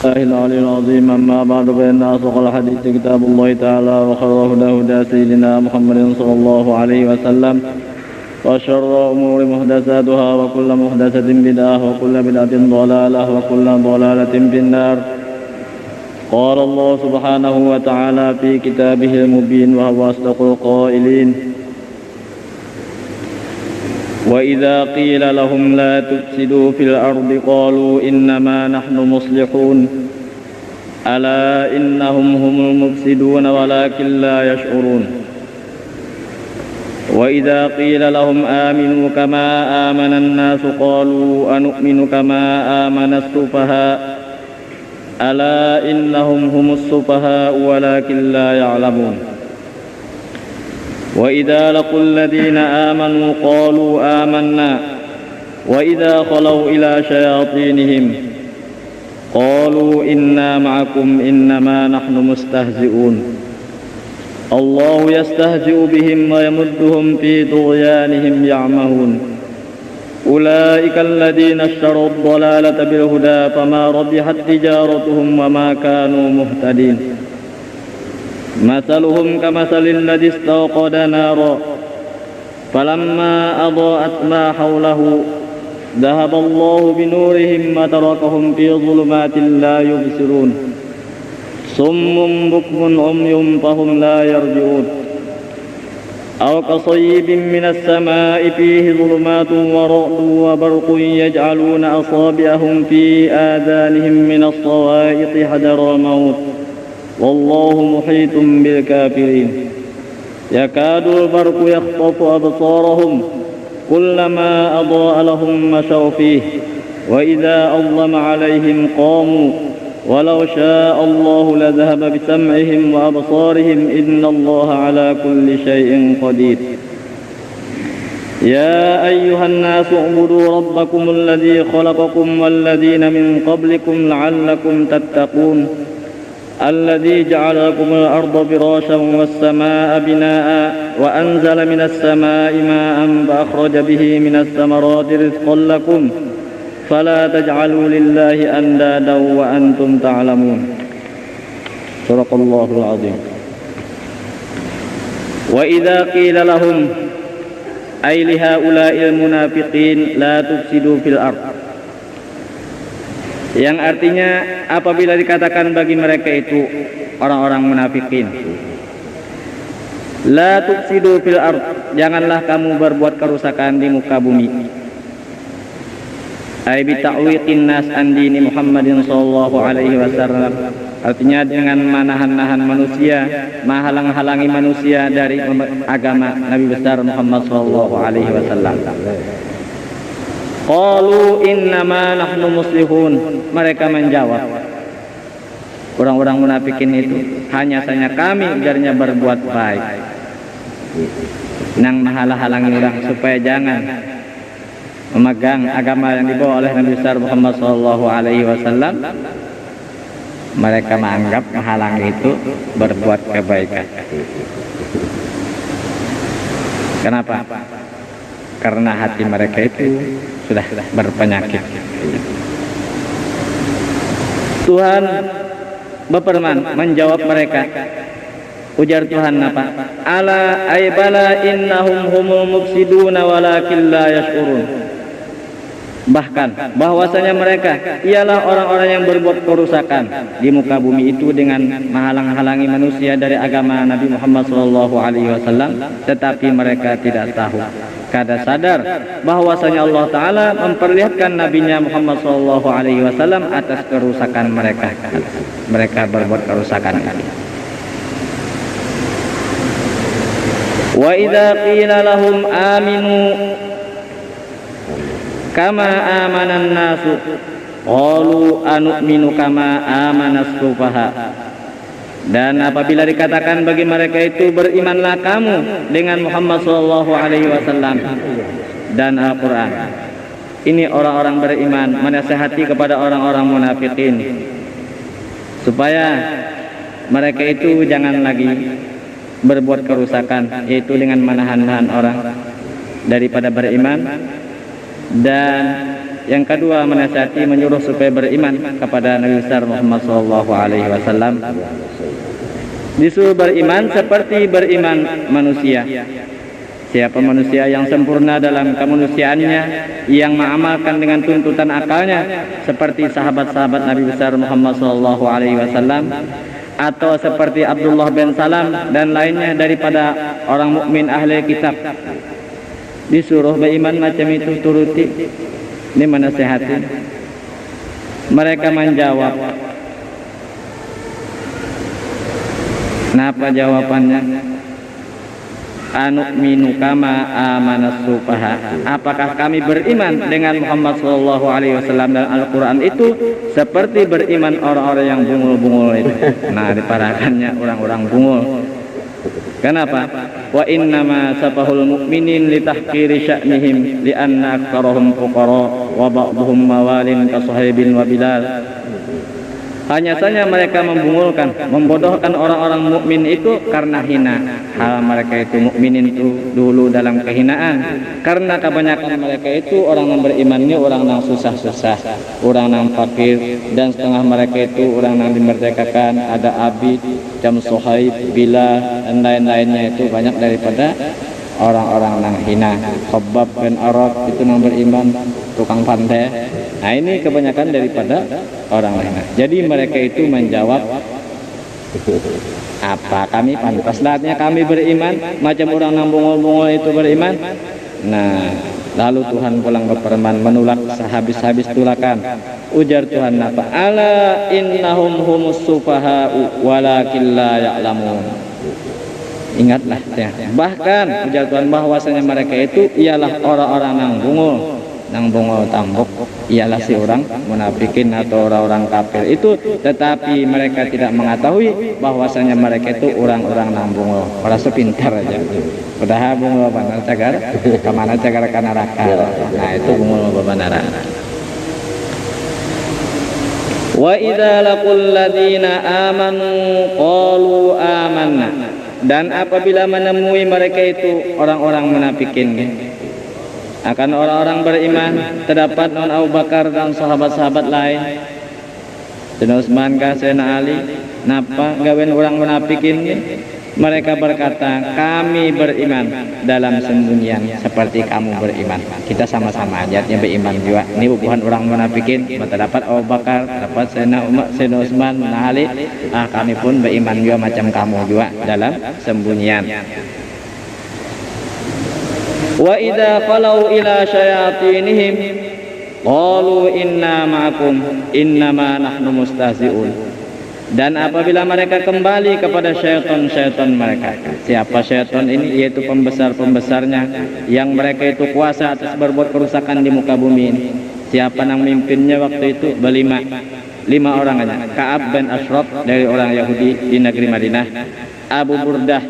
الله العلي العظيم. أما بعد فإن أصدق الحديث كتاب الله تعالى وخير الهدى هدى سيدنا محمد صلى الله عليه وسلم وشر الأمور محدثاتها وكل محدثة بدعة وكل بدعة ضلالة وكل ضلالة في النار. قال الله سبحانه وتعالى في كتابه المبين وهو أصدق القائلين: وإذا قيل لهم لا تفسدوا في الأرض قالوا إنما نحن مصلحون ألا إنهم هم المفسدون ولكن لا يشعرون. وإذا قيل لهم آمنوا كما آمن الناس قالوا أنؤمن كما آمن السفهاء ألا إنهم هم السفهاء ولكن لا يعلمون. وإذا لقوا الذين آمنوا قالوا آمنا وإذا خلوا إلى شياطينهم قالوا إنا معكم إنما نحن مستهزئون الله يستهزئ بهم ويمدهم في طغيانهم يعمهون. أولئك الذين اشتروا الضلالة بالهدى فما ربحت تجارتهم وما كانوا مهتدين. مثلهم كمثل الذي استوقد نارا فلما أضاءت ما حوله ذهب الله بنورهم وتركهم في ظلمات لا يبصرون صم بكم عمي فهم لا يرجعون. أو كصيب من السماء فيه ظلمات ورعد وبرق يجعلون أصابعهم في آذانهم من الصواعق حذر الموت والله محيط بالكافرين. يكاد البرق يخطف أبصارهم كلما أضاء لهم مشوا فيه وإذا أظلم عليهم قاموا ولو شاء الله لذهب بسمعهم وأبصارهم إن الله على كل شيء قدير. يا أيها الناس اعبدوا ربكم الذي خلقكم والذين من قبلكم لعلكم تتقون الذي جعل لكم الأرض فراشا والسماء بناء وأنزل من السماء ماء فأخرج به من الثمرات رزقا لكم فلا تجعلوا لله أندادا وأنتم تعلمون. صدق الله العظيم. وإذا قيل لهم أي لهؤلاء المنافقين لا تفسدوا في الأرض, yang artinya apabila dikatakan bagi mereka itu orang-orang munafikin, la tufsidu fil ard, janganlah kamu berbuat kerusakan di muka bumi. Ai bi ta'wiqin nas an dini Muhammadin sallallahu alaihi wasallam, artinya dengan menahan-nahan manusia, menghalang-halangi manusia dari agama Nabi besar Muhammad sallallahu alaihi wasallam. Qalu innama nahnu muslihun, mereka menjawab, orang-orang munafikin itu hanya saja kami ujarnya berbuat baik, nang menghalang-halangi orang supaya jangan memegang agama yang dibawa oleh Nabi besar Muhammad sallallahu alaihi wasallam. Mereka menganggap menghalangi itu berbuat kebaikan. Kenapa? Karena hati mereka itu sudah berpenyakit. Tuhan berfirman menjawab mereka, ujar Tuhan apa? Ala aibala innahum humul mufsiduna walakin la yash'urun. Bahkan bahwasanya mereka ialah orang-orang yang berbuat kerusakan di muka bumi itu dengan menghalang-halangi manusia dari agama Nabi Muhammad sallallahu alaihi wasallam, tetapi mereka tidak tahu. Kada sadar bahwasanya Allah Ta'ala memperlihatkan Nabinya Muhammad sallallahu alaihi wasallam atas kerusakan mereka. Mereka berbuat kerusakan ini. Wa idza qila lahum aminu kama amanan nasu qalu anu'minu kama amanas sufaha. Dan apabila dikatakan bagi mereka itu berimanlah kamu dengan Muhammad sallallahu alaihi wasallam dan Al-Qur'an. Ini orang-orang beriman menasihati kepada orang-orang munafikin supaya mereka itu jangan lagi berbuat kerusakan, yaitu dengan menahan-nahan orang daripada beriman dan Yang kedua, menasihati, menyuruh supaya beriman kepada Nabi besar Muhammad SAW. Disuruh beriman seperti beriman manusia. Siapa manusia yang sempurna dalam kemanusiaannya, yang mengamalkan dengan tuntutan akalnya, seperti sahabat-sahabat Nabi besar Muhammad SAW, atau seperti Abdullah bin Salam dan lainnya daripada orang mukmin ahli kitab. Disuruh beriman macam itu, turuti. Ini menasihati. Mereka menjawab. Napa jawabannya? Anu'minu kama amanas sufaha. Apakah kami beriman dengan Muhammad SAW dan Al-Quran itu seperti beriman orang-orang yang bungul-bungul itu? Nah, diparahkannya orang-orang bungul. Kenapa? Wa innama sabahul mu'minin litahqiri sya'nihim li'anna aktsarahum fuqara wa ba'dhum mawalin ka Suhaibin wa Bilal. Hanya saja mereka membungulkan, membodohkan orang-orang mukmin itu karena hina. Hal mereka itu mukminin itu dulu dalam kehinaan. Karena kebanyakan mereka itu orang yang berimannya orang yang susah-susah, orang yang fakir, dan setengah mereka itu orang yang dimerdekakan. Ada abid, jam Suhaib, Bilal, dan lain-lainnya itu banyak daripada orang-orang yang hina. Khabbab bin Arad itu yang beriman, tukang pandai. Nah, ini kebanyakan daripada orang lain. Jadi mereka itu menjawab, apa kami pantas latnya kami beriman macam orang yang bungul-bungul itu beriman? Nah, lalu Tuhan pulang berfirman menolak sehabis-habis tulakan. Ujar Tuhan apa? Ala innahum humus sufaha'u walakin la ya'lamun. Ingatlah ya. Bahkan ujar Tuhan bahwasanya mereka itu ialah orang-orang yang bungul tambuk, ialah si orang munafikin atau orang-orang kafir itu, tetapi mereka tidak mengetahui bahwasanya mereka itu orang-orang yang bungul. Orang sepintar aja. Padahal bungul benar cagar, kemana cagar ke neraka. Nah, itu bungul benar. Wa idza laqul ladina amanu qalu amanna. Dan apabila menemui mereka itu orang-orang munafikin, akan orang-orang beriman terdapat non Abu Bakar dan sahabat-sahabat lain, Sayyidina Utsman ka Sayyidina Ali, napa gawen orang munafikin? Mereka berkata, kami beriman dalam sembunyian seperti kamu beriman. Kita sama-sama aja beriman juga. Ini bukan orang munafikin. Terdapat Abu Bakar, terdapat Sayyidina Utsman, Ali. Kami pun beriman juga macam kamu juga dalam sembunyian. Wa idza qalau ila syayatinihim qalu inna ma'akum innama nahnu mustahzi'un. Dan apabila mereka kembali kepada syaitan-syaitan mereka. Siapa syaitan ini? Yaitu pembesar-pembesarnya yang mereka itu kuasa atas berbuat kerusakan di muka bumi ini. Siapa yang memimpinnya waktu itu? Lima orang aja. Ka'ab bin Ashraf dari orang Yahudi di negeri Madinah, Abu Burdah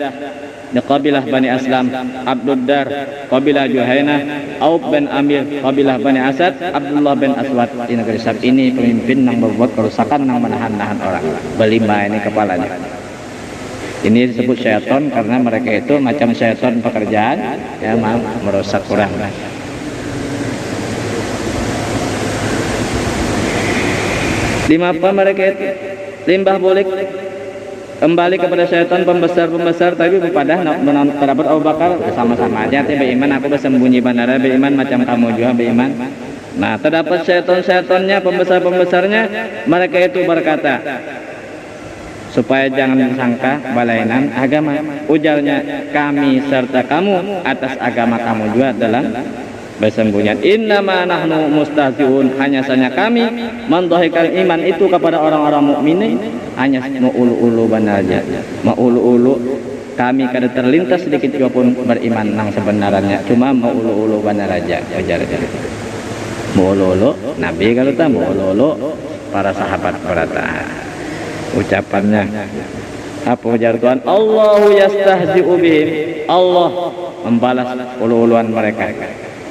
di kabilah Bani Aslam, Abdul Dar kabilah Juhainah, Auf bin Amir kabilah Bani Asad, Abdullah bin Aswad di negeri Syam. Ini pemimpin yang berbuat kerusakan, yang menahan-nahan orang. Berlima ini kepalanya. Ini disebut syaitan karena mereka itu macam syaitan pekerjaan yang merusak orang. Lima apa mereka itu? Limbah bolik kembali kepada syaitan pembesar-pembesar, tapi pada terdapat Abu Bakar sama-sama aja beriman, aku bersembunyi bandara beriman macam kamu juga beriman. Nah, terdapat syaitan-syaitannya, pembesar-pembesarnya, mereka itu berkata supaya jangan disangka balainan agama. Ujarnya, kami serta kamu atas agama kamu juga dalam bersembunyian. Innama nahnu mustahzi'un. Hanya saja kami mendhahirkan iman itu kepada orang-orang mukmin, hanya ulu-ulu benar aja. Ulu-ulu kami kada terlintas sedikit juga pun beriman nang sebenarnya, cuma ulu-ulu benar aja. Ajar-ajar. Ulu-ulu Nabi kalau tak ulu-ulu para sahabat berkata. Ucapannya apa ujar Tuhan? Allahu yastahzi'u bihim. Allah membalas ulu-uluan mereka.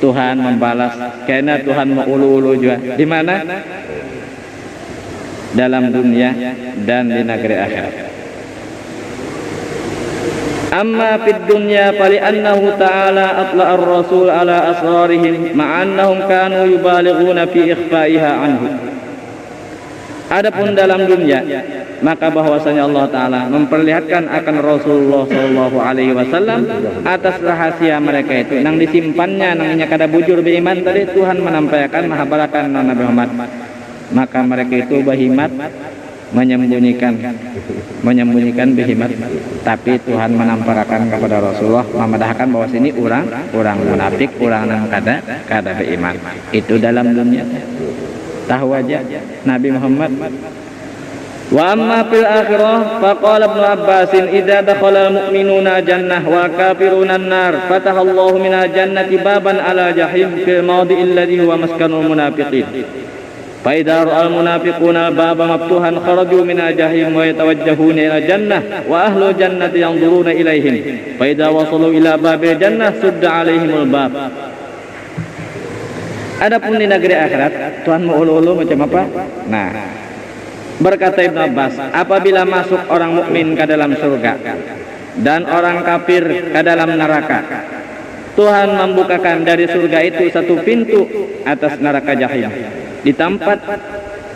Tuhan membalas karena Tuhan mengulu-ulu juga. Di mana? Dalam dunia dan di negeri akhirat. Amma fid dunya fali'annahu ta'ala atla'a ar-rasul ala asrarihim ma'annahum kanu yubalighuna fi ikhfa'iha anhu. Adapun dalam dunia, maka bahwasanya Allah Ta'ala memperlihatkan akan Rasulullah Sallallahu Alaihi Wasallam atas rahasia mereka itu nang disimpannya nangnya kada bujur beriman tadi Tuhan menampakkan mahabarakan Nabi Muhammad, maka mereka itu berhimmat menyembunyikan berhimmat, tapi Tuhan menampakkan kepada Rasulullah memadahkan bahwa sini orang munafik, orang nang kada beriman. Itu dalam dunia. Tahu aja Nabi Muhammad. Wa amma fil akhirah faqala Ibnu Abbas idza dakhala al-mu'minuna jannah wa kafiruna an-nar fataha Allahu minal jannati baban ala jahim fil mawdi'il ladzi huwa maskanul munafiqin. Fa idza ra'al munafiquna baba maftuhan kharaju minal jahim wa yatawajjahuna ila jannah wa ahlu jannati yanzuruna ilaihim. Fa idza wasalu ila babil jannah sudda alaihimul bab. Adapun di negeri akhirat, Tuhan mau ulu-ulu macam apa? Nah, berkata Ibnu Abbas, apabila masuk orang mukmin ke dalam surga dan orang kafir ke dalam neraka, Tuhan membukakan dari surga itu satu pintu atas neraka jahim. Di tempat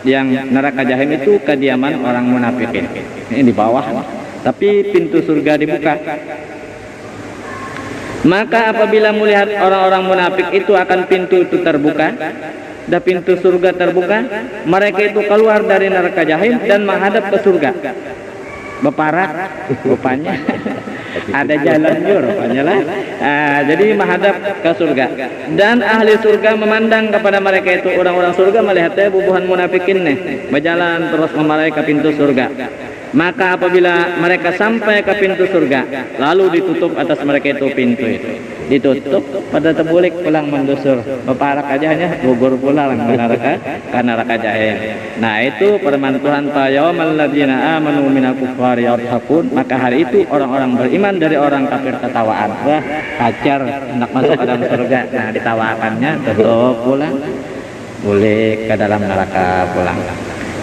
yang neraka jahim itu kediaman orang munafikin. Ini di bawah, tapi pintu surga dibuka. Maka apabila melihat orang-orang munafik itu akan pintu itu terbuka dan pintu surga terbuka, mereka itu keluar dari neraka jahim dan menghadap ke surga. Beparak rupanya ada jalan rupanya lah. Jadi menghadap ke surga dan ahli surga memandang kepada mereka itu, orang-orang surga melihatnya bubuhan munafikin nih berjalan terus memarahi ke pintu surga. Maka apabila mereka sampai ke pintu surga, lalu ditutup atas mereka itu pintu itu, ditutup pada terbulik pulang mendusur, beparak aja hanya gugur pulang ke neraka jahim. Nah itu firman Tuhan, yaumal ladzina amanu minal kuffari yadhakun, maka hari itu orang-orang beriman dari orang kafir tertawaan. Wah, pacar hendak masuk ke dalam surga, nah ditawakannya tutup pulang, bulik ke dalam neraka pulang.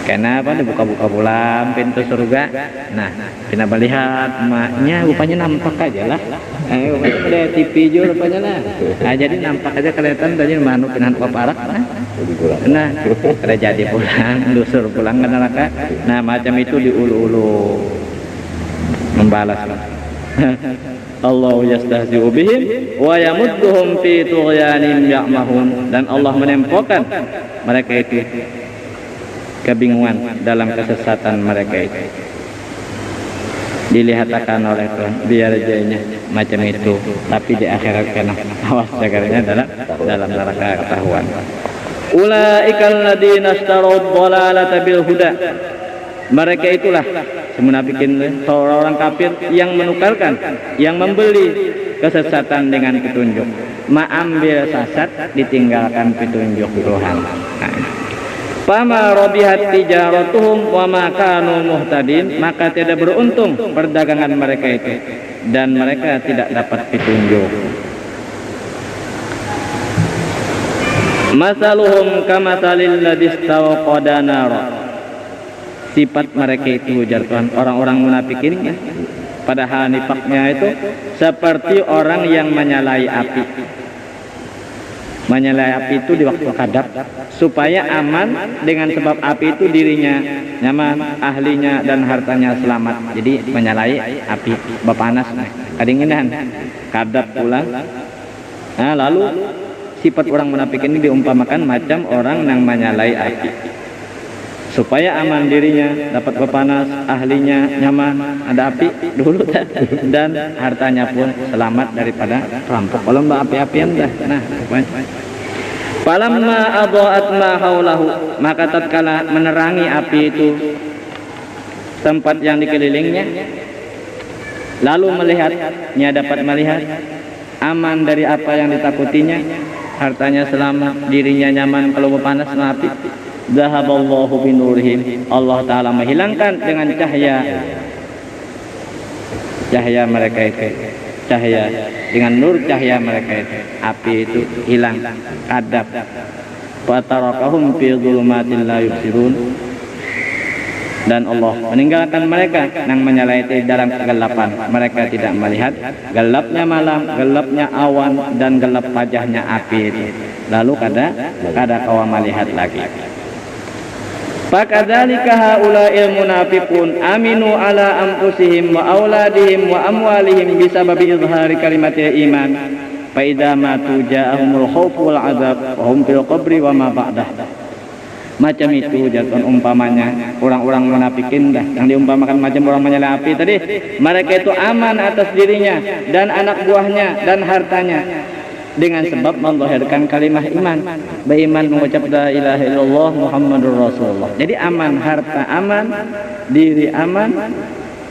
Kenapa dibuka-buka pulang pintu surga? Nah, kita melihat maknya rupanya nampak aja lah. Rupanya ada TV juga rupanya lah. Nah, jadi nampak aja kelihatan tadi manu pinan paparak. Nah, ada jadi pulang, lusur pulang ke neraka. Nah, macam itu diulu-ulu membalas. Allah yastahzi'u bihim wa yamudduhum fi tughyanihim ya'mahun, dan Allah menempokan mereka itu kebingungan dalam kesesatan mereka itu. Dilihatkan oleh Tuhan biar jadinya macam itu, tapi di akhirat kena awas jagarnya dalam neraka ketahuan. Ulaikal ladzina istarau dhalalata bil huda, mereka itulah munafikin, orang-orang kafir yang menukarkan, yang membeli kesesatan dengan petunjuk, mengambil sesat ditinggalkan petunjuk Tuhan. Fama rabihat tijaratuhum wa ma kanu muhtadin, maka tidak beruntung perdagangan mereka itu dan mereka tidak dapat petunjuk. Masaluhum kamathalil ladzi istawqada nar, sifat mereka itu ujar Tuhan, orang-orang munafikin ya, padahal nifaknya itu seperti orang yang menyalai api. Menyalai api itu di waktu kadap supaya aman, dengan sebab api itu dirinya nyaman, ahlinya dan hartanya selamat. Jadi menyalai api bepanas kadinginan kadap pulang. Nah, lalu sifat orang munafik ini diumpamakan macam orang yang menyalai api supaya aman dirinya, dapat bepanas, ahlinya nyaman, ada api dulu dan hartanya pun selamat daripada perampok. Kalau mbak api-apian dah. Nah, falamma adha'at ma haulahu, maka tatkala menerangi api itu tempat yang dikelilingnya, lalu melihatnya, dapat melihat aman dari apa yang ditakutinya, hartanya selamat, dirinya nyaman, kalau panas api. Zahaballahu binurihim, Allah Ta'ala menghilangkan dengan cahaya mereka itu, cahaya dengan nur cahaya mereka itu, api itu hilang kadap. Fatarakahum fi dhulumatin la yubsirun, Dan Allah meninggalkan mereka yang menyalaiti dalam kegelapan. Mereka tidak melihat gelapnya malam, gelapnya awan, dan gelap wajahnya api. Lalu kada kawa melihat lagi. Fakadzalika haula'il munafiqun aminu ala anfusihim wa auladihim wa amwalihim bisababi izhari kalimatil iman. Fa idza matu ja'ahumul khaufu wal 'adzab wa hum fil qabri wa ma ba'dah. Macam itu jatuh umpamanya orang-orang munafikin dah, yang diumpamakan macam orang menyala api tadi. Mereka itu aman atas dirinya dan anak buahnya dan hartanya dengan sebab menzahirkan kalimah iman, beriman mengucap la ilaha illallah Muhammadur Rasulullah. Jadi aman, harta aman, diri aman,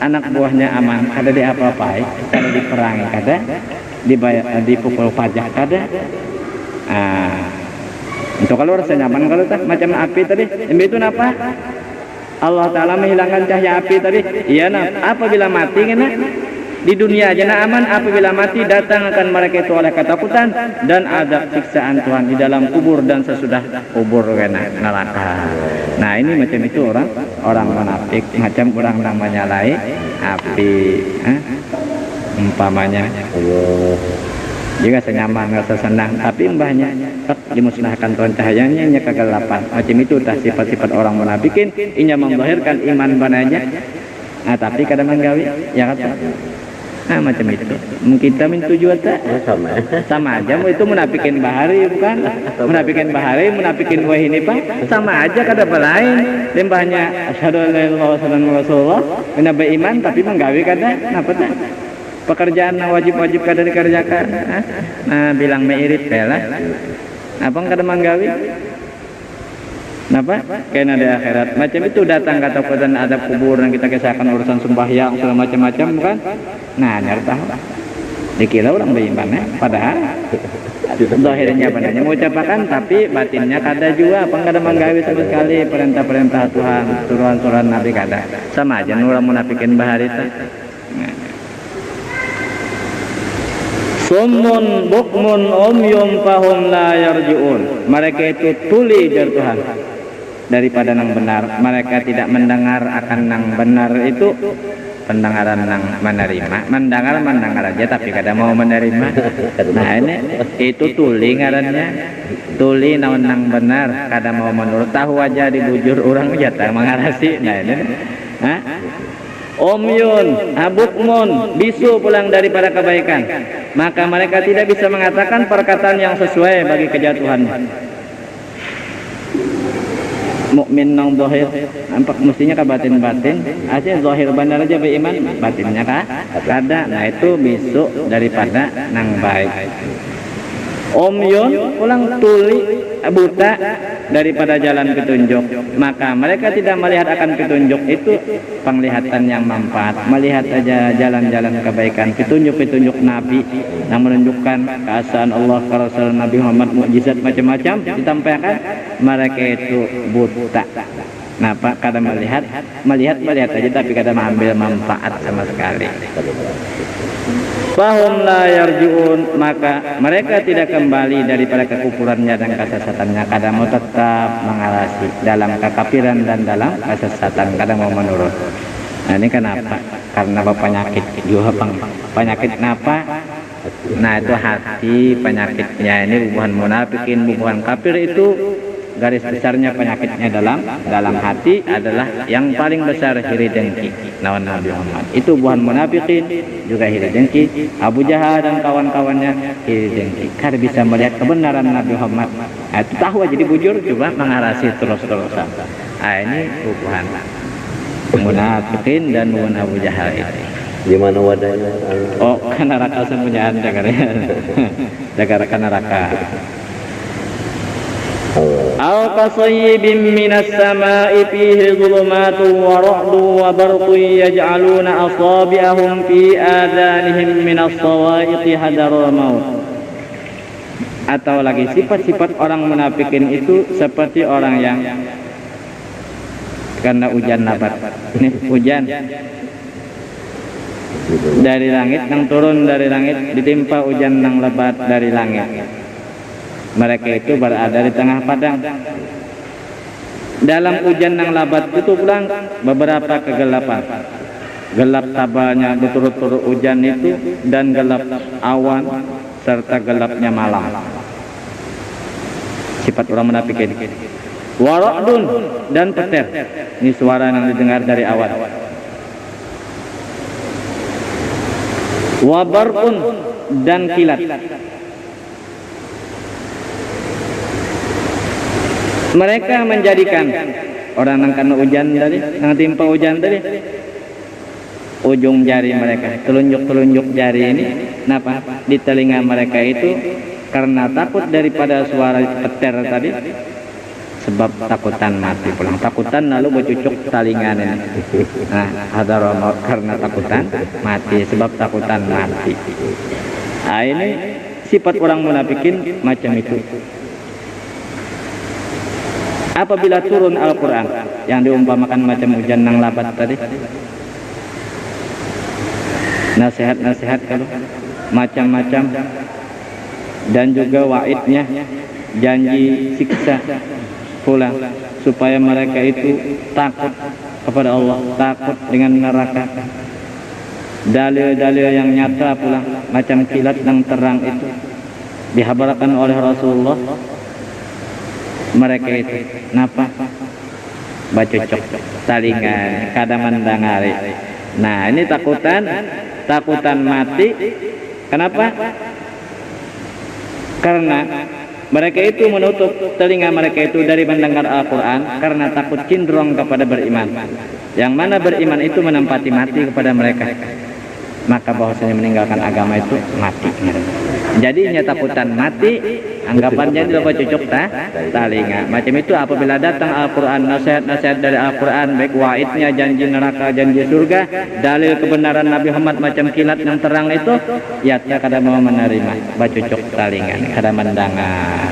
anak buahnya aman. Kada diapa-apai, kada diperangi, kada dipukul pajak, kada. Untuk kalau rasa nyaman kalau tak macam api tadi, itu napa? Allah Ta'ala menghilangkan cahaya api tadi. Iya nah, apabila mati kena di dunia aja nah aman, apabila mati datang akan mereka itu oleh ketakutan dan ada siksaan Tuhan di dalam kubur dan sesudah kubur kena neraka. Nah ini macam itu orang munafik, macam orang yang menyalai api, umpamanya. Jika senyaman, rasa senang, tapi mbahnya dimusnahkan Tuhan cahayanya, nya kegelapan. Macam itu dah sifat-sifat orang munafikin, inya memzahirkan iman bananya, tapi kadang menggawi, ya kata. Macam itu. Kita min tujuan tak? Sama aja, itu munafikin bahari bukan? Munafikin bahari, munafikin wahini pak, sama aja kada lain. Limbahnya asyhadu an la ilaha illallah, menabai iman tapi menggawi kada, napa tak? Pekerjaan wajib-wajib kada dikerjakan. Bilang meirit lah. Apa kada manggawi? Napa? Kena di akhirat. Macam itu datang kata-kata ada kubur dan kita kisahkan urusan sembahyang segala macam-macam kan. Nyar tahu. Dikira orang beriman padahal zahirnya benar mengucapkan tapi batinnya kada juga, apa kada manggawi sama sekali perintah-perintah Tuhan, suruhan-suruhan Nabi kada. Sama aja orang munafikin bahari itu. Summun bukmun umyum fahum la yarji'un. Mereka itu tuli dari Tuhan daripada nang benar. Mereka tidak mendengar akan nang benar itu, pendengaran nang menerima. Mendengar aja tapi kada mau menerima. Nah ini itu tuli ngarannya. Tuli naon nang benar kada mau menurut, tahu aja dibujur orang jatah mengarasi. Nah ini Omyun, abukmun, bisu pulang daripada kebaikan. Maka mereka tidak bisa mengatakan perkataan yang sesuai bagi kejatuhannya. Mukmin nang zahir, nampak mestinya ka batin-batin. Aja zahir benar aja beriman, batinnya kah? Kada. Nah itu bisu daripada nang baik. Omyun pulang tuli, buta daripada jalan petunjuk. Maka mereka tidak melihat akan petunjuk itu penglihatan yang manfaat, melihat aja jalan-jalan kebaikan, petunjuk-petunjuk Nabi yang menunjukkan keasaan Allah, Rasul Nabi Muhammad, mukjizat macam-macam ditampilkan. Mereka itu buta. Napa? Kada melihat aja tapi kada mengambil manfaat sama sekali. Fahum la yarji'un, maka mereka tidak kembali daripada kekufurannya dan kesesatannya. Kada mau tetap mengalasi dalam kekafiran dan dalam kesesatan, kada mau menurut. Nah ini kenapa? Karena penyakit juga penyakit napa? Nah itu hati penyakitnya. Ini bukan munafikin, bukan kafir, itu garis besarnya penyakitnya dalam hati adalah yang paling besar iri dengki lawan Nabi Muhammad. Itu bukan munafikin juga iri dengki. Abu Jahal dan kawan-kawannya iri dengki karena bisa melihat kebenaran Nabi Muhammad. Nah, itu tahu aja dibujur coba mengarasi terus-terusan. Nah ini bukan munafikin dan bukan Abu Jahal itu. Di mana wadahnya? Oh, kan neraka sembunyian jaga neraka. Aw kasayyibin minas samaa'i fihi dhulumatun wa ra'dun wa barqun yaj'aluna asabi'ahum fi adanihim minas sawa'iqi hadaral maut. Atau lagi sifat-sifat orang munafikin itu seperti orang yang karena hujan nabat. Nih hujan dari langit yang turun dari langit, ditimpa hujan yang lebat dari langit. Mereka itu berada di tengah padang Dalam hujan yang labat itu pulang beberapa kegelapan. Gelap tabalnya berturut-turut hujan itu, dan gelap awan serta gelapnya malam. Sifat orang munafik ini. Waradun, dan petir. Ini suara yang didengar dari awan. Wabarun, dan kilat. Mereka menjadikan orang yang kena hujan tadi, yang timpa hujan tadi, ujung jari mereka, telunjuk jari ini, kenapa? Di telinga mereka itu karena takut daripada suara petir tadi, sebab takutan mati pulang. Takutan lalu bercucuk talingan ini. Nah, ada karena takutan mati, sebab takutan mati. Nah, ini sifat orang munafikin macam itu. Apabila turun Al-Quran yang diumpamakan macam hujan yang labat tadi, nasihat-nasihat kalau macam-macam, dan juga wa'idnya, janji siksa pula, supaya mereka itu takut kepada Allah, takut dengan neraka. Dalil-dalil yang nyata pula, macam kilat yang terang itu dihabarkan oleh Rasulullah. Mereka itu napa bacocok talingan kada mendangari. Nah, ini takutan mati. Kenapa? Karena mereka itu menutup telinga mereka itu dari mendengar Al-Quran karena takut cenderung kepada beriman. Yang mana beriman itu menempati mati kepada mereka, maka bahwasanya meninggalkan agama itu mati. Jadinya takutan mati, anggapannya tidak cocok talinga. Macam itu apabila datang Al-Quran, nasihat-nasihat dari Al-Quran, baik wa'idnya, janji neraka, janji surga, dalil kebenaran Nabi Muhammad macam kilat yang terang itu, ya kada mau menerima, bacocok talinga, kada mendengar.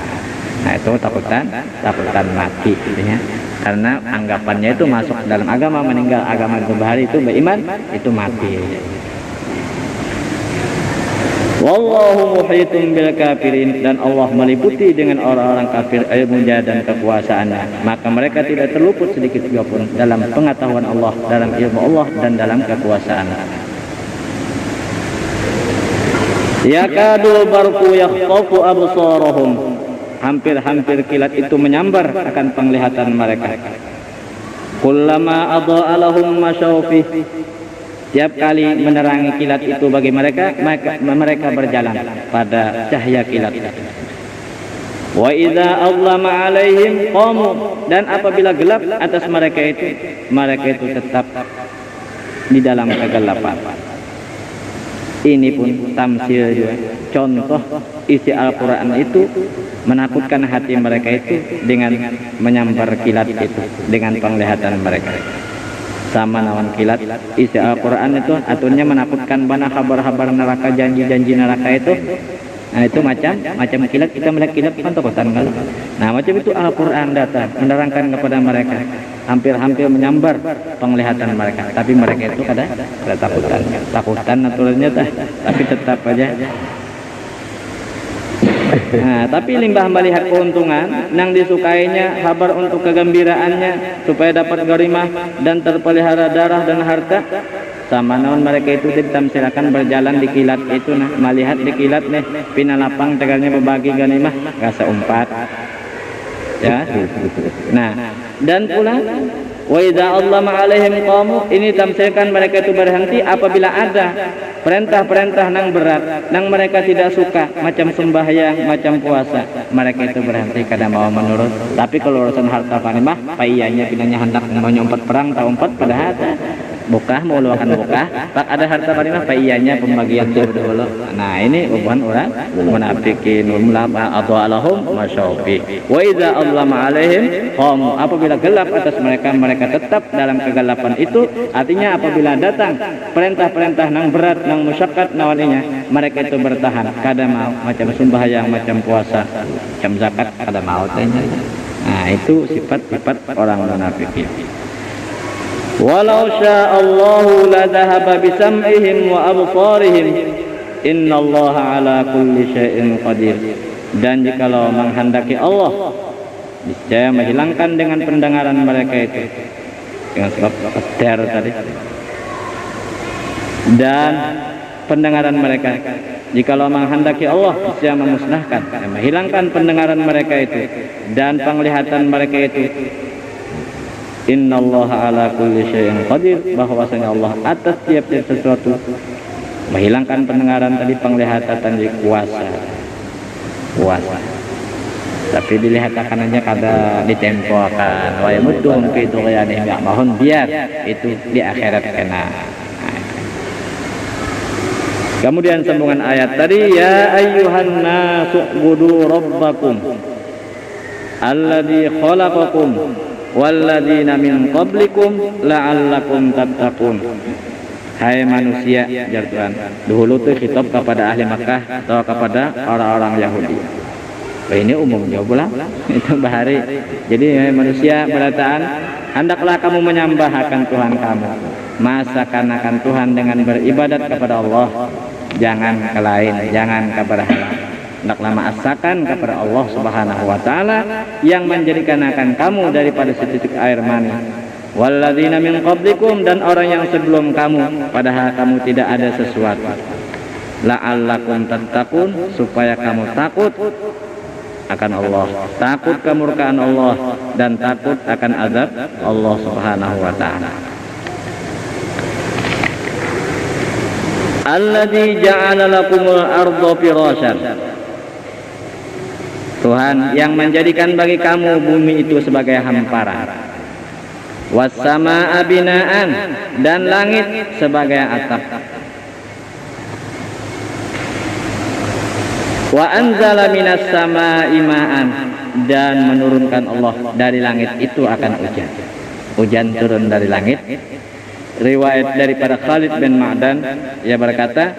Nah, itu takutan mati ya. Karena anggapannya itu masuk dalam agama, meninggal agama berbahari itu beriman, itu mati. Wallahu muhitun bil kafirin, dan Allah meliputi dengan orang-orang kafir ilmunya dan kekuasaannya, maka mereka tidak terluput sedikit juga pun dalam pengetahuan Allah, dalam ilmu Allah, dan dalam kekuasaan. Yakadul barqu yakhtafu absarahum, hampir-hampir kilat itu menyambar akan penglihatan mereka. Kullama adha'a lahum masyawfih, tiap kali menerangi kilat itu bagi mereka, mereka berjalan pada cahaya kilat. Wa idza azlama alaihim qamu, dan apabila gelap atas mereka itu tetap di dalam kegelapan. Ini pun tamsil juga, contoh isi Al-Quran itu menakutkan hati mereka itu dengan menyambar kilat itu dengan penglihatan mereka. Sama lawan kilat isi Al-Quran itu aturnya menakutkan, bana kabar-kabar neraka, janji-janji neraka itu. Nah, itu macam kilat, kita melihat kilat kan takutan kan. Nah, macam itu Al-Quran datang menerangkan kepada mereka, hampir-hampir menyambar penglihatan mereka, tapi mereka itu kada takutan naturalnya tapi tetap aja. Nah, tapi limbah melihat keuntungan yang disukainya, kabar untuk kegembiraannya supaya dapat garimah dan terpelihara darah dan harta, sama naon mereka itu ditamsilakan berjalan di kilat itu, nah melihat di kilat nih pinalapang tegalnya berbagi ganimah rasa umpat ya. Nah, dan pula wa idza allama alaihim qamu, ini tamsilkan mereka itu berhenti apabila ada perintah-perintah nang berat, nang mereka tidak suka, macam sembahyang, macam puasa, mereka itu berhenti, kada mau menurut. Tapi kalau urusan harta ganimah, paiyanya pinanya hendak mau nyompat perang, tak umpat pada harta. Bukah mau luakan bukah, pak ada harta ganimah, paiyanya pembagian dulu. Nah, ini bukan orang munafikin, mulama atau alahum masyaufi. Wa idza allama alaihim qamu, apabila gelap atas mereka, mereka tetap dalam kegelapan itu. Artinya apabila datang perintah-perintah nang berat, nang musyaqqat nawaninya, mereka itu bertahan, kada mau, macam sembahyang, macam puasa, macam zakat, kada mau tanya. Nah, itu sifat-sifat orang munafikin. Walau sya'allahu la dhahaba bisam'ihim wa absarihim, innallaha ala kulli syai'in qadir. Dan jikalau menghendaki Allah, Niscaya menghilangkan dengan pendengaran mereka itu, dengan sebab qaddar tadi, dan pendengaran mereka. Jikalau menghendaki Allah, niscaya memusnahkan, menghilangkan pendengaran mereka itu dan penglihatan mereka itu. Innallaha ala kulli syai'in qadir, bahwasanya Allah atas tiap-tiap sesuatu, menghilangkan pendengaran tadi, penglihatan tadi, kuasa. Tapi dilihat akannya kada ditempokan, wa yamudduhum fi tughyanihim ya'mahun, biar itu di akhirat kena. Kemudian sambungan ayat tadi, ya ayyuhan nasu ubudu rabbakum alladzi khalaqakum walladzina min qablikum la'allakum tattaqun. Hai manusia, jar Tuhan. Dahulu itu khitab kepada ahli Makkah atau kepada orang-orang Yahudi. Ini umumnya pula itu bahari. Jadi hai manusia, berataan hendaklah kamu menyembah akan Tuhan kamu, masakan akan Tuhan dengan beribadat kepada Allah, jangan ke lain, jangan kepada hal lain. Hendaklah maasakan kepada Allah Subhanahu wa taala yang menjadikan akan kamu daripada setitik air mani. Walladzina min qablikum, dan orang yang sebelum kamu, padahal kamu tidak ada sesuatu. La'allakum tattaqun, supaya kamu takut akan Allah, takut kemurkaan Allah, dan takut akan azab Allah Subhanahu wa taala. Alladzi ja'ala lakumul arda firasyan, Tuhan yang menjadikan bagi kamu bumi itu sebagai hamparan, was-samaa'a binaan, dan langit sebagai atap, wa anzala minas samaa'i ma'an, dan menurunkan Allah dari langit itu akan hujan. Hujan turun dari langit. Riwayat daripada Khalid bin Ma'dan, ia berkata,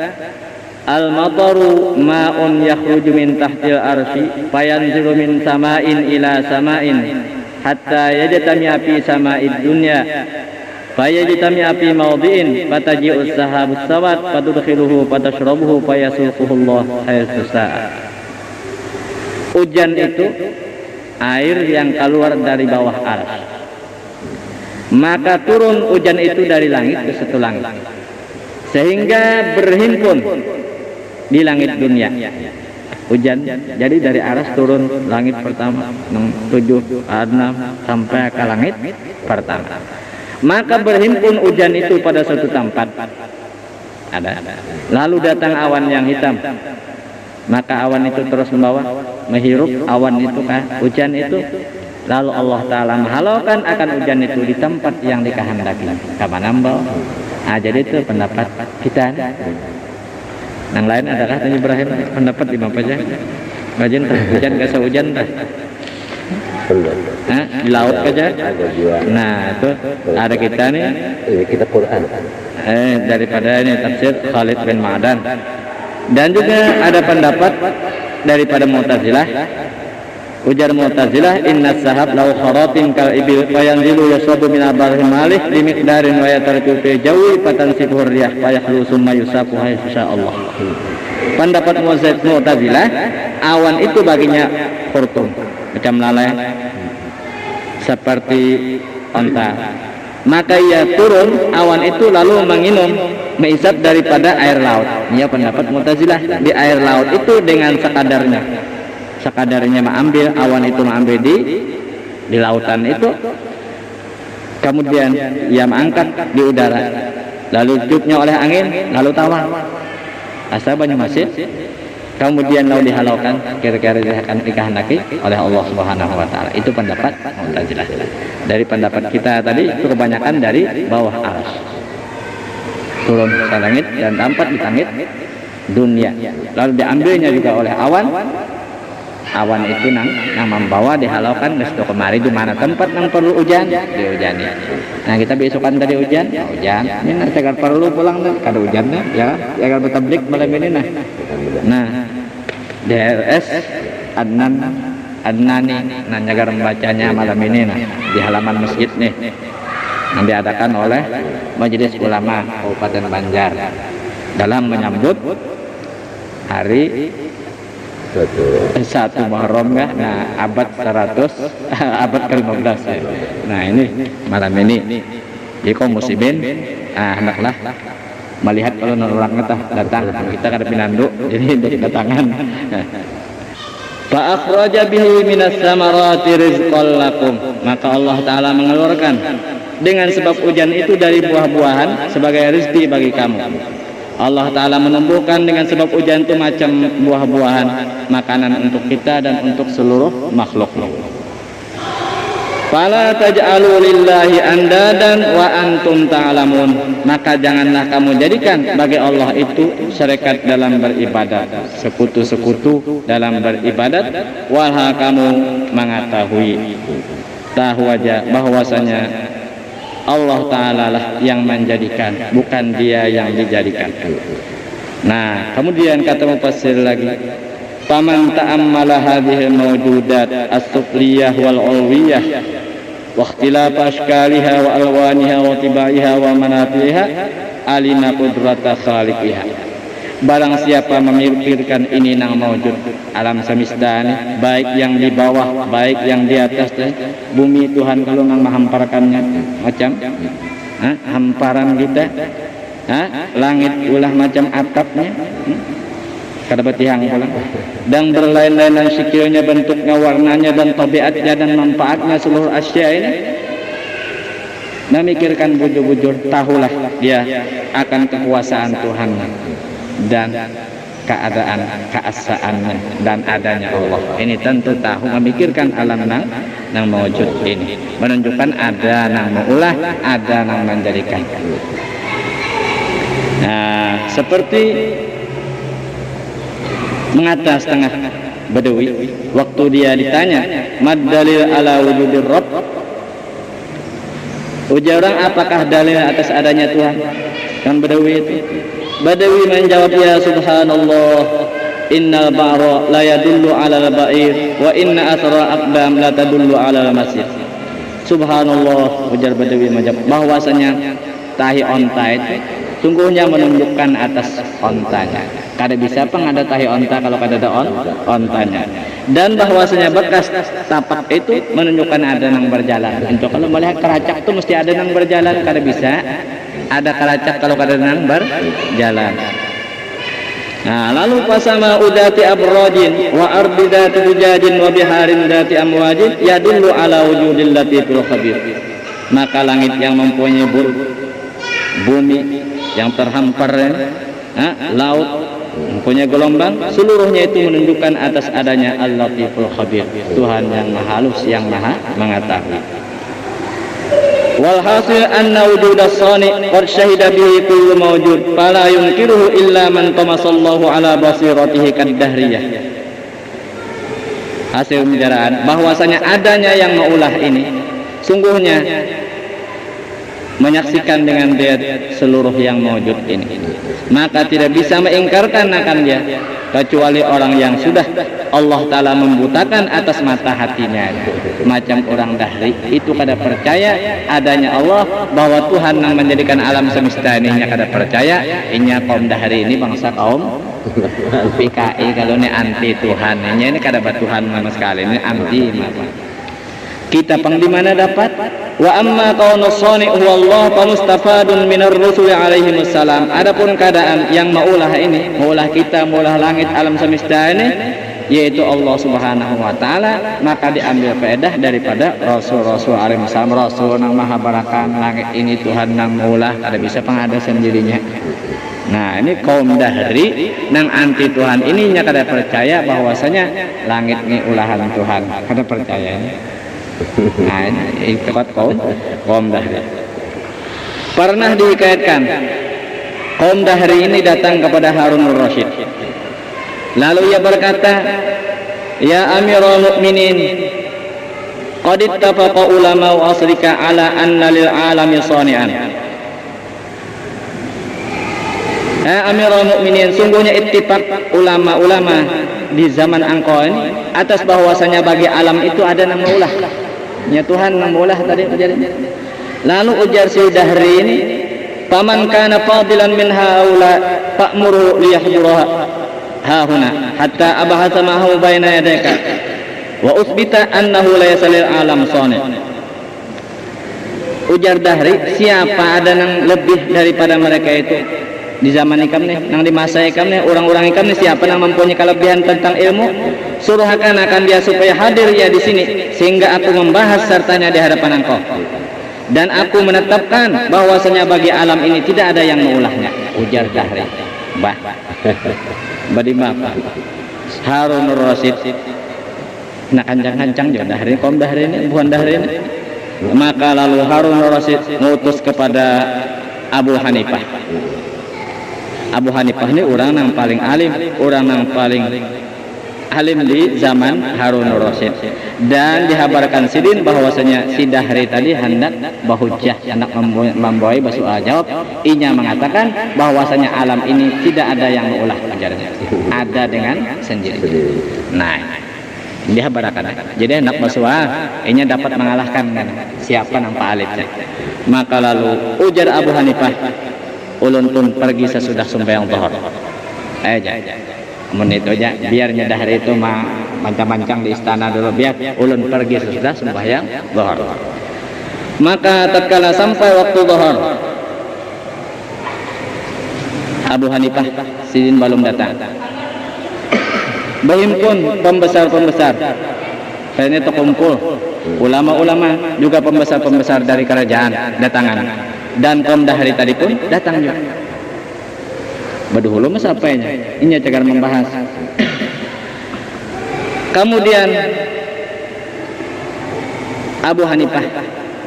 al-mataru ma'un yakhruju min tahtil arsy fayanzilu min sama'in ila sama'in hatta yajtami'a fi sama'id dunya fayajtami'a fi mawdi'in fataji'us sahabus sawat fatudkhiluhu fatashrabuhu fayasuquhullah haitsu sa'a. Hujan itu air yang keluar dari bawah arsy, maka turun hujan itu dari langit ke satu langit, sehingga berhimpun di langit dunia. Hujan jadi dari aras turun langit pertama 7, 6 sampai ke langit pertama. Maka berhimpun hujan itu pada suatu tempat ada. Lalu datang awan yang hitam, maka awan itu terus membawa, menghirup awan itu ke hujan itu. Lalu Allah Ta'ala menghalaukan akan hujan itu di tempat yang dikehendaki. Kapan nambah? Jadi itu pendapat kita. Yang lain adakah Tanya Ibrahim pendapat di apa aja? Bagian hujan kasa hujan dah. Di laut aja. Nah itu ada kita nih. Kita Quran. Daripada ini tafsir Khalid bin Ma'dan. Dan juga ada pendapat daripada Mu'tazilah. Ujar Mu'tazilah, inna sahab lau kharatin kal ibil fayanzilu yasrabu min abarhim malih limiqdarin wa yatarku fi jawi fatansifuhur riyah fayahlu summa yusaku haitsya'allah. Pendapat Mu'tazilah, awan itu baginya khurtum, macam lalai seperti onta. Maka ia turun awan itu lalu menginum, menghisap daripada air laut. Ia pendapat Mu'tazilah, di air laut itu dengan sekadarnya mengambil, awan itu mengambil di lautan itu, kemudian ia mengangkat di udara, lalu ditiupnya oleh angin, lalu tawar asa banyak masjid, kemudian lalu dihalaukan, kira-kira akan dikehendaki oleh Allah Subhanahu wa taala. Itu pendapat Mu'tazilah. Dari pendapat kita tadi itu kebanyakan dari bawah arsy turun ke langit dan tampak di langit dunia, lalu diambilnya juga oleh awan itu nang membawa, dihalaukan ke situ kemari, di mana tempat yang perlu hujan dihujani. Nah kita besokan tadi hujan, ini nanti akan perlu pulang dah, kada hujan dah, ya akan bertablik malam ini nah. Nah DRS Adnani nah nyagar membacanya malam ini nah di halaman masjid nih yang diadakan oleh Majelis Ulama Kabupaten Banjar dalam menyambut hari 1 Muharram kah? Nah, abad 100 abad ke-15 ya. Nah, ini malam ini ya kaum muslimin hendaklah melihat kalau orang datang kita kada pinandu jadi untuk kedatangan. Fa akhraja bihi minas samarati rizqan lakum, maka Allah taala mengeluarkan dengan sebab hujan itu dari buah-buahan sebagai rezeki bagi kamu. Allah taala menumbuhkan dengan sebab hujan itu macam buah-buahan makanan untuk kita dan untuk seluruh makhluk. Fala taj'alu lillahi andadan wa antum ta'lamun, maka janganlah kamu jadikan bagi Allah itu syarikat dalam beribadat, sekutu-sekutu dalam beribadat, walha kamu mengetahui, tahu aja bahwasanya Allah Ta'ala lah yang menjadikan, bukan dia yang dijadikan. Nah, kemudian kata mufassir lagi, faman ta'ammala hadhil mawjudat as-sufliyah wal ulwiyah wa ikhtilaf ashkaliha wa alwaniha wa tibaiha wa manafiha alima qudrata khaliqiha. Barang siapa memikirkan ini nang mawjud alam semesta ini, baik yang di bawah, baik yang di atas, bumi Tuhan kalau nang menghamparkannya macam hamparan kita, langit ulah macam atapnya, kada betihang pulang, dan berlain-lainan sekiranya bentuknya, warnanya dan tabiatnya dan manfaatnya seluruh asya ini. Memikirkan bujur-bujur, tahulah dia akan kekuasaan Tuhan dan keadaan keasaannya dan adanya Allah. Ini tentu tahu memikirkan alam nang mewujud ini, menunjukkan ada nang mengulah, ada nang menjadikan. Nah, seperti mengata setengah Badawi waktu dia ditanya mad dalil ala wujudir rabb, ujar orang apakah dalil atas adanya Tuhan? Kan Badawi itu menjawab, ya subhanallah, innal ba'ra la yadullu ala al-ba'ir wa inna asra aqdam la tadullu ala al-masjid. Subhanallah, ujar Badawi menjawab bahwasanya tahi onta itu sungguhnya menunjukkan atas ontanya. Kada bisa ada tahi onta kalau kada ada ontanya. Dan bahwasanya bekas tapak itu menunjukkan ada nang berjalan. Untuk kalau melihat keracak itu mesti ada nang berjalan, kada bisa ada keracak kalau kada nang berjalan. Nah, lalu pasama udati abrajin wa ardi dati hujajin wa biharin dati amwajin yadullu ala wujudil latifil khabir. Maka langit yang mempunyai bumi yang terhampar, laut mempunyai gelombang, seluruhnya itu menunjukkan atas adanya Al-Latiful Khabir, Tuhan yang maha halus, yang maha mengetahui. Walhasil anna wujudas sani qad syahida bihi kullu mawjud fala yunkiruhu illa man tamasallahu ala basiratihi kaddahriyah. Hasil pembicaraan bahwasanya adanya yang maulah ini sungguhnya menyaksikan dengan dia seluruh yang mewujud ini, maka tidak bisa mengingkarkan akan dia kecuali orang yang sudah Allah Ta'ala membutakan atas mata hatinya, macam orang dahri itu kada percaya adanya Allah, bahwa Tuhan yang menjadikan alam semesta ini kada percaya. Inya kaum dahri ini bangsa kaum PKI, kalau ini anti Tuhan, ini kada Tuhan sama sekali, ini anti maka. Kita pang di mana dapat? Wa amma kaunus sani huwa Allah fa mustafadun minar rusul alaihi wassalam. Adapun keadaan yang maulah ini, maulah kita, maulah langit alam semesta ini, yaitu Allah Subhanahu wa taala, maka diambil faedah daripada rasul-rasul alaihi wassalam. Rasul nang maha barakan langit ini Tuhan nang maulah, kada bisa pengada sendirinya. Nah, ini kaum dahri nang anti Tuhan ini nya kada percaya bahwasanya langit ini ulahan Tuhan, kada percaya ini. Nah, ini ikut kaum dahri. Pernah dikaitkan kaum dahri ini datang kepada Harun al-Rasyid, lalu ia berkata, ya Amirul Mukminin, qad ittafaqa ulama wa asrika ala anna lil alami sani'an. Amirul Mukminin, sungguhnya ittifaq ulama-ulama di zaman engkau ini atas bahwasanya bagi alam itu ada nang maulah, ya Tuhan nang maulah tadi terjadi. Lalu ujar si dahri ini, faman kana fadilan min haula fa'muru liyahduraha. hahuna hatta abahasa mahu baina yadayka wa usbita annahu laysa lil alam sani. Ujar Dahri, siapa ada yang lebih daripada mereka itu di zaman ikam nih, nang di masa ikam nih, orang-orang ikam nih, siapa yang mempunyai kelebihan tentang ilmu, suruhkan akan dia supaya hadir ya di sini, sehingga aku membahas sertanya di hadapan engkau. Dan aku menetapkan bahwasanya bagi alam ini tidak ada yang mengulahnya. Ujar Dahri, bah, badi apa? Harun Rasid, nak kancang-kancang juga Dahri, kom Dahri ini, bukan Dahri ini. Maka lalu Harun Rasid mengutus kepada Abu Hanifah. Abu Hanifah ini orang yang paling alim, orang yang paling alim di zaman Harun Rasid. Dan dihabarkan sidin bahwasanya si Dahri tadi hendak bahujjah, hendak membawa soal jawab. Inya mengatakan bahwasanya alam ini tidak ada yang mengulah ajarannya, ada dengan sendiri. Nah, dia barakan. Jadi hendak bersuara, inya dapat mengalahkan siapa nampak alitnya. Maka lalu ujar Abu Hanifah, ulun pun pergi sesudah sembahyang zuhur. Menit aja, biarnya Dahri itu mancang-mancang di istana dulu, biar ulun pergi sesudah sembahyang zuhur. Maka tatkala sampai waktu zuhur, Abu Hanifah sidin belum datang. Berhimpun pembesar-pembesar, ini terkumpul ulama-ulama juga pembesar-pembesar dari kerajaan datangan, dan kaum Dahri tadi pun datang juga. Berdahulu mas apanya? Ini cagar membahas. Kemudian Abu Hanifah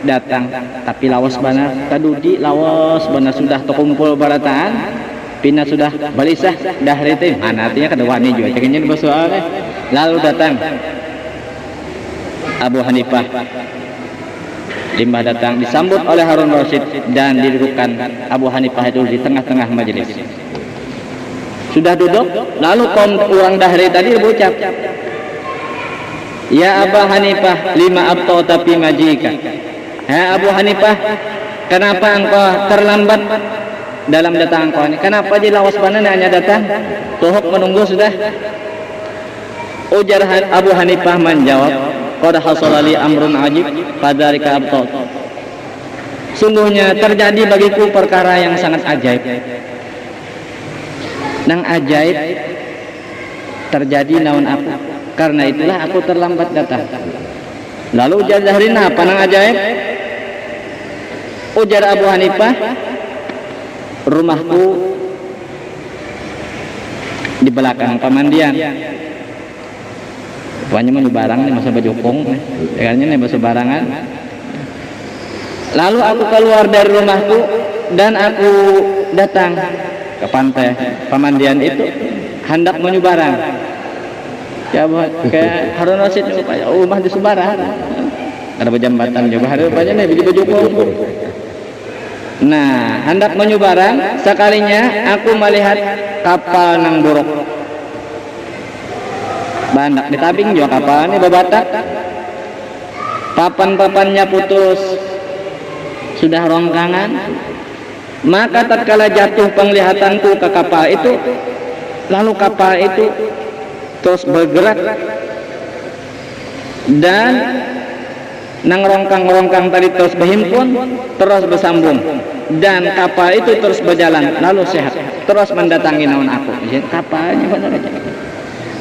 datang, tapi lawas bana tadudi, lawas bana sudah terkumpul barataan. Pina sudah balisah Dahri itu mana artinya kedua ini juga ceknya di soal. Lalu datang Abu Hanifah, limbah datang disambut oleh Harun Rasid dan didudukkan Abu Hanifah itu di tengah-tengah majelis. Sudah duduk, lalu kaum orang Dahri tadi berucap, ya Abu Hanifah, lima abtau tapi majika. Ya Abu Hanifah, kenapa engkau terlambat dalam datang engkau ini? Kenapa di lawas banan hanya datang? Tuhuk menunggu sudah. Ujar Abu Hanifah menjawab, qad hasalali amrun ajib fadzalika abtau. Sungguhnya terjadi bagiku perkara yang sangat ajaib. Nang ajaib terjadi naon aku, karena itulah aku terlambat datang. Lalu ujar Dahri, apa nang ajaib? Ujar Abu Hanifah, rumahku di belakang pemandian. Pokoknya mau barang nih masa bajukung, kayaknya nih masa barangan. Lalu aku keluar dari rumahku dan aku datang ke pantai pemandian itu hendak menyubarang. Ya kayak Harun Rasid rumah di Subarang. Ada jembatan juga hari rupanya nih di bajukung. Nah, hendak menyubarang, sekalinya aku melihat kapal nang buruk. Banyak di tabing juga kapal ini babatak. Papan-papannya putus, sudah rongkangan. Maka tatkala jatuh penglihatanku ke kapal itu, lalu kapal itu terus bergerak dan nang rongkang-rongkang tadi terus berhimpun, terus bersambung, dan kapal itu terus berjalan, lalu sehat, terus mendatangi naon aku. Kapalnya benar aja,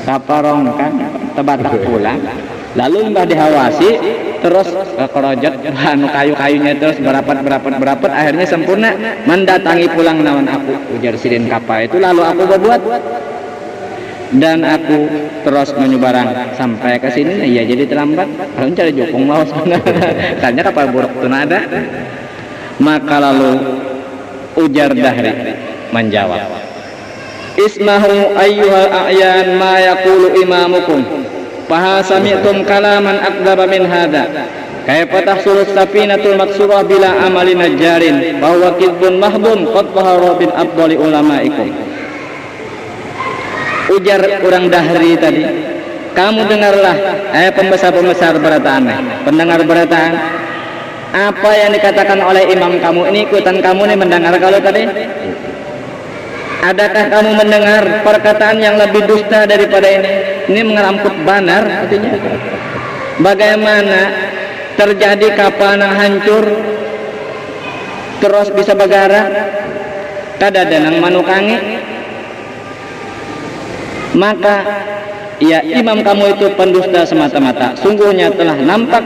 kapal rongkang terbatak pulang, lalu mbah dihawasi, terus kerojot anu kayu-kayunya terus berapat, akhirnya sempurna mendatangi pulang naon aku. Ujar sidin kapal itu, lalu aku berbuat dan aku terus menyubarang sampai ke sini. Ya jadi terlambat, kalau cari jokong lawas karena kapal buruk itu ada. Maka lalu ujar Dahri menjawab, ismahu ayyuhal a'yan ma yaqulu imamukum fa sami'tum kalaman akdzaba min hadza kaifa tahsulu safinatul maksurah bila amali najjarin bahwa kidbun mahbun qad tahara bin afdali ulamaikum. Ujar orang Dahri tadi, kamu dengarlah, pembesar-pembesar berataan, pendengar berataan, apa yang dikatakan oleh imam kamu ini, ikutan kamu nih mendengar kalau tadi. Adakah kamu mendengar perkataan yang lebih dusta daripada ini? Ini mengeramput banar artinya. Bagaimana terjadi kapal yang hancur terus bisa bergerak kada denang manukangi, maka ya imam kamu itu pendusta semata-mata. Sungguhnya telah nampak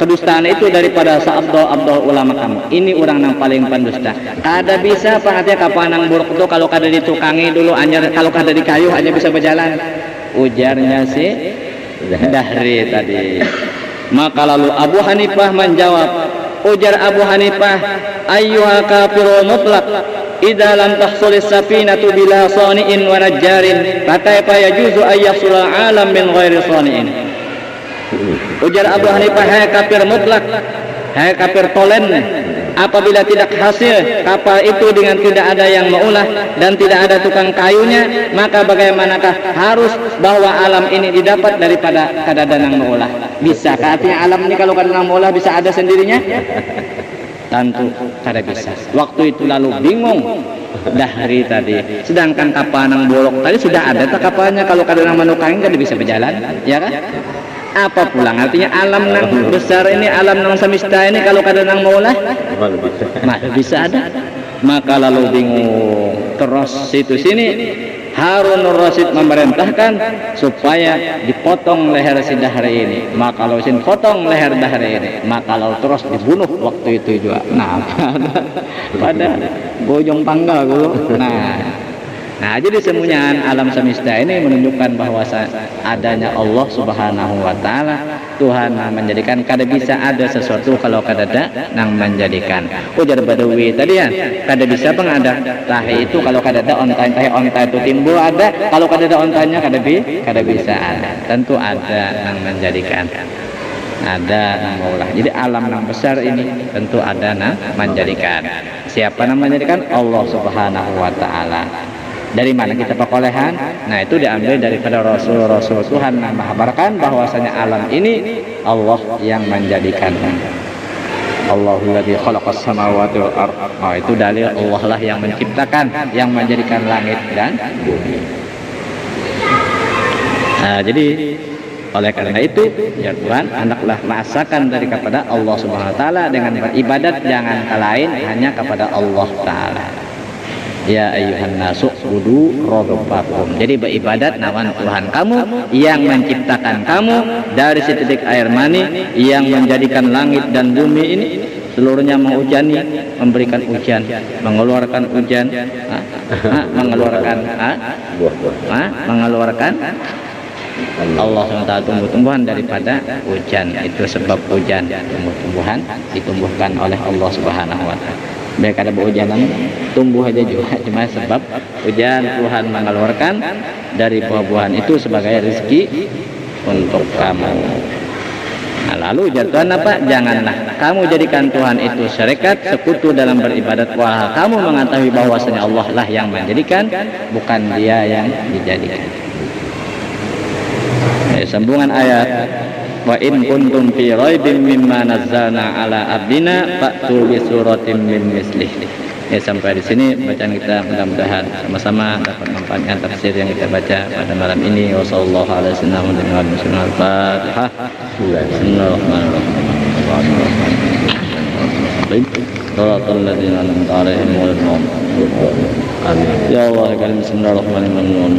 kedustaan itu daripada seabdol ulama kamu. Ini orang yang paling pendusta. Kada bisa pengertian kapal nang buruk itu kalau kada ditukangi dulu anyar, kalau kada di kayu hanya bisa berjalan. Ujarnya si Dahri tadi. Maka lalu Abu Hanifah menjawab, ujar Abu Hanifah, ayyuhal kafiru mutlaq idza lam tahsul as-safinatu bila sani'in wa najjarin fa kaifa yajuzu ay yahsula 'alam min ghairi sani'in. Ujar Abu Hanifah, hai kafir mutlak, hai kafir tolen, apabila tidak hasil kapal itu dengan tidak ada yang mengolah dan tidak ada tukang kayunya, maka bagaimanakah harus bahwa alam ini didapat daripada kadadang yang mengolah? Bisa artinya alam ini kalau kadadang mengolah bisa ada sendirinya? Tentu kada bisa. Waktu itu lalu bingung Dahri tadi. Sedangkan kapal nang bolok tadi sudah ada tak kapalnya, kalau kadadang manukang kan bisa berjalan, ya kan? Apa pulang artinya alam nang besar ini, alam nang semesta ini kalau kadang maulah bisa ada. Maka lalu bingung terus situ sini Harun Rasid memerintahkan supaya dipotong leher si Dahri ini. Maka kalau sin potong leher Dahri ini, maka lalu terus dibunuh waktu itu juga. Nah pada bojong panggal dulu. Nah, jadi semuanya alam semesta ini menunjukkan bahwa adanya Allah Subhanahu wa taala. Tuhan menjadikan kada bisa ada sesuatu kalau kada ada nang menjadikan. Ujar Badawi tadi ya, kada bisa pengada tahi itu kalau kada ada onta itu timbul ada, kalau kada ada ontanya kada bisa ada. Tentu ada nang menjadikan. Ada nang maulah. Jadi alam nang besar ini tentu ada nang menjadikan. Siapa nang menjadikan? Allah Subhanahu wa taala. Dari mana kita perolehan? Nah, itu diambil daripada Rasul Tuhan yang mengabarkan bahwasanya alam ini Allah yang menjadikannya. Allahul ladzi khalaqas samawati wal ardh. Oh, itu dalil Allah lah yang menciptakan, yang menjadikan langit dan bumi. Nah, jadi oleh karena itu ya Tuhan, hendaklah masakan dari kepada Allah Subhanahu wa taala dengan beribadat jangan lain hanya kepada Allah taala. Ya ayyuhan nasu ubudu rabbakum. Jadi beribadat nawan Tuhan kamu yang menciptakan kamu dari setitik air mani, yang menjadikan langit dan bumi ini seluruhnya menghujani, memberikan hujan, mengeluarkan hujan, mengeluarkan Allah SWT tumbuh-tumbuhan daripada hujan. Itu sebab hujan, tumbuh-tumbuhan ditumbuhkan oleh Allah Subhanahu wa taala. Baik ada hujanan tumbuh aja juga, cuma sebab hujan Tuhan mengeluarkan dari buah-buahan itu sebagai rezeki untuk kamu. Nah, lalu Tuhan apa? Janganlah kamu jadikan Tuhan itu syarikat sekutu dalam beribadat. Wah, kamu mengetahui bahwasanya Allah lah yang menjadikan, bukan Dia yang dijadikan. Sambungan ayat, wa in kuntum fi raibin mimma nazzalna ala abdina fa'tu bi suratin min mislih. Ya, sampai di sini bacaan kita, mudah-mudahan sama-sama dapat manfaatkan tafsir yang kita baca pada malam ini. Wassallallahu alaihi wasallam dengan Al-Fatihah. Ya Allah ya karim, bismillahirrahmanirrahim.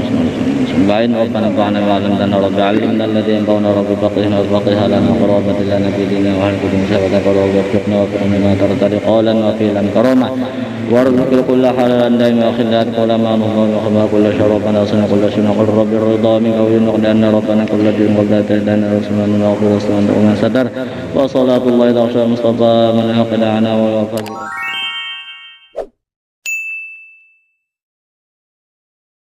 Bismillahirrahmanirrahim. Rabbana fa'alna ma'alamtana rabbi alimna alladhi yanfa'una rabbi faqihna wa faqihha lana qarabati lana fi dinina wa halkudin sabata qarabati wa fiqna wa fiqna ma taratari qalan wa filan karamah warzuqil kulla halalan daima wa khillat qala ma nuhum wa khama kulla syaraban asana kulla syuna qul rabbi ridha min qawlin qadana rabbana kulla din qadata dana rasulana wa qul rasulana wa sadar wa salatullahi ala mustafa man aqala ana wa